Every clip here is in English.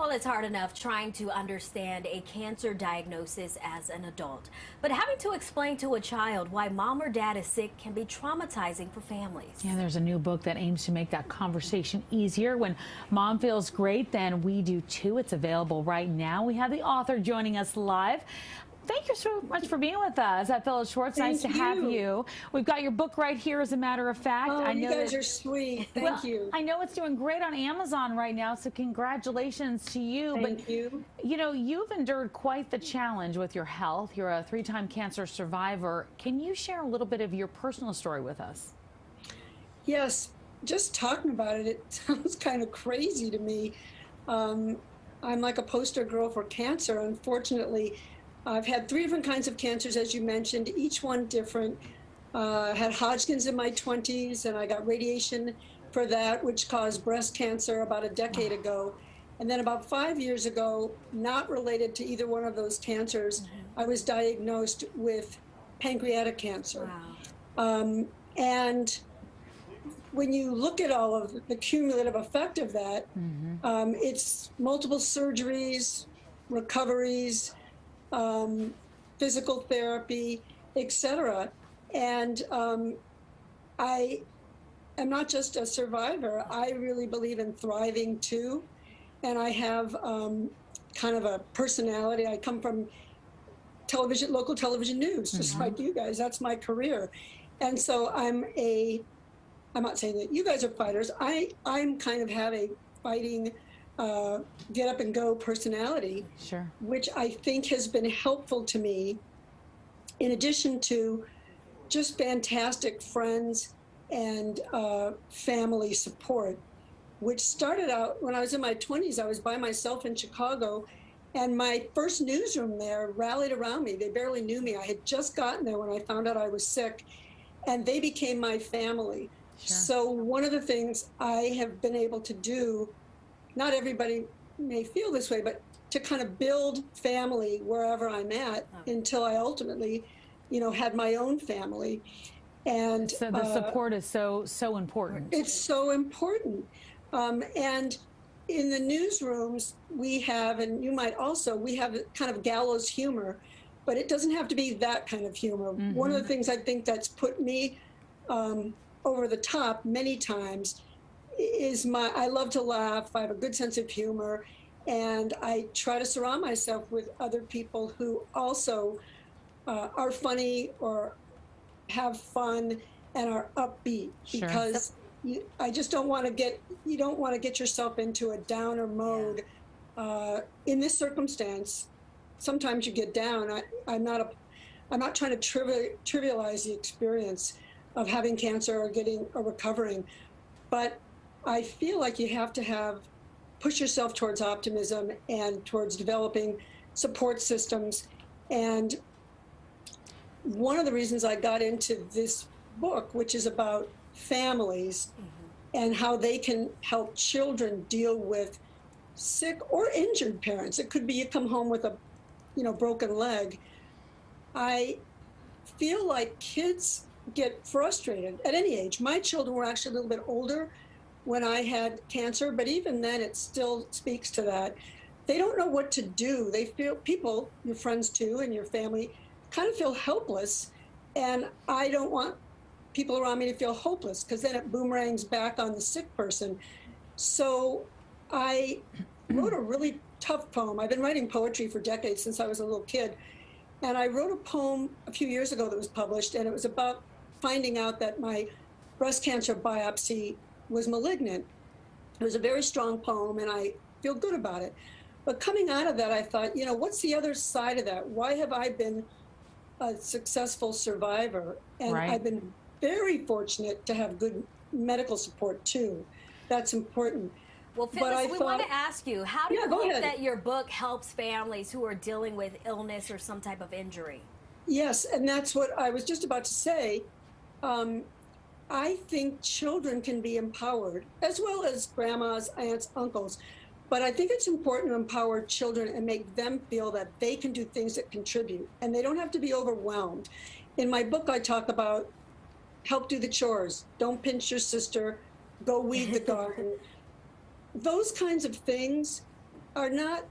Well, it's hard enough trying to understand a cancer diagnosis as an adult. But having to explain to a child why mom or dad is sick can be traumatizing for families. Yeah, there's a new book that aims to make that conversation easier. When mom feels great, then we do too. It's available right now. We have the author joining us live. Thank you so much for being with us, Phyllis Schwartz. Nice to have you. We've got your book right here, as a matter of fact. Oh, you guys are sweet. Thank you. I know it's doing great on Amazon right now, so congratulations to you. Thank you. You know, you've endured quite the challenge with your health. You're a 3-time cancer survivor. Can you share a little bit of your personal story with us? Yes, just talking about it, it sounds kind of crazy to me. I'm like a poster girl for cancer. Unfortunately, I've had 3 different kinds of cancers, as you mentioned, each one different. Had Hodgkin's in my 20s, and I got radiation for that, which caused breast cancer about a decade ago. And then about 5 years ago, not related to either one of those cancers, I was diagnosed with pancreatic cancer. Wow. And when you look at all of the cumulative effect of that, it's multiple surgeries, recoveries, physical therapy, etc. And I am not just a survivor. I really believe in thriving too. And I have kind of a personality. I come from television, local television news, just like you guys. That's my career. And so I'm not saying that you guys are fighters. I'm kind of have a fighting, get up and go personality, Sure. which I think has been helpful to me, in addition to just fantastic friends and family support, which started out when I was in my 20s. I was by myself in Chicago, and my first newsroom there rallied around me. They barely knew me. I had just gotten there when I found out I was sick, and they became my family. Sure. So one of the things I have been able to do, not everybody may feel this way, but to kind of build family wherever I'm at until I ultimately, had my own family. And So the support is so important. it's so important. And in the newsrooms we have, and you might also, we have kind of gallows humor, but it doesn't have to be that kind of humor. One of the things I think that's put me over the top many times is I love to laugh. I have a good sense of humor, and I try to surround myself with other people who also are funny or have fun and are upbeat. Sure. Because I just don't want to you don't want to get yourself into a downer mode. In this circumstance, sometimes you get down. I'm not trying to trivialize the experience of having cancer or recovering, but I feel like you have to push yourself towards optimism and towards developing support systems. And one of the reasons I got into this book, which is about families and how they can help children deal with sick or injured parents. It could be you come home with a broken leg. I feel like kids get frustrated at any age. My children were actually a little bit older when I had cancer, but even then it still speaks to that. They don't know what to do. They feel, people, your friends too, and your family kind of feel helpless. And I don't want people around me to feel hopeless, because then it boomerangs back on the sick person. So I wrote a really tough poem. I've been writing poetry for decades, since I was a little kid. And I wrote a poem a few years ago that was published, and it was about finding out that my breast cancer biopsy was malignant. It was a very strong poem, and I feel good about it. But coming out of that, I thought, what's the other side of that? Why have I been a successful survivor? And Right. I've been very fortunate to have good medical support too. That's important. Well, Phyllis, we want to ask you, how do you go hope ahead. that your book helps families who are dealing with illness or some type of injury? Yes, and that's what I was just about to say. I think children can be empowered, as well as grandmas, aunts, uncles. But I think it's important to empower children and make them feel that they can do things that contribute, and they don't have to be overwhelmed. In my book, I talk about help do the chores, don't pinch your sister, go weed the garden. Those kinds of things are not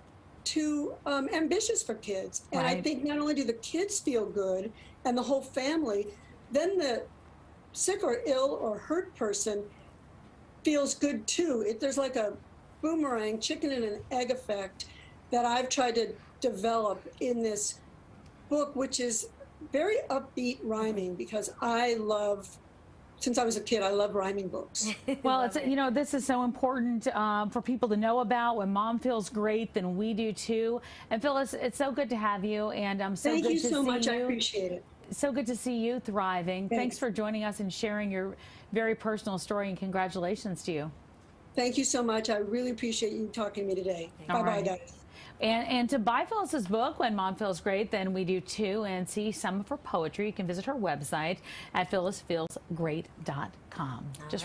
too ambitious for kids. And I Right. think not only do the kids feel good and the whole family, then the sick or ill or hurt person feels good too. There's like a boomerang, chicken and an egg effect that I've tried to develop in this book, which is very upbeat rhyming, because I love, since I was a kid, I love rhyming books. Well, it's, you know, this is so important for people to know about. When mom feels great, then we do too. And Phyllis, it's so good to have you, and I'm so Thank good you to so see much. I you. appreciate it. So good to see you thriving. Thanks Thanks. for joining us and sharing your very personal story, and congratulations to you. Thank you so much. I really appreciate you talking to me today. Bye All bye, right. guys. And to buy Phyllis's book, When Mom Feels Great, then we do too, and see some of her poetry, you can visit her website at phyllisfeelsgreat.com. Just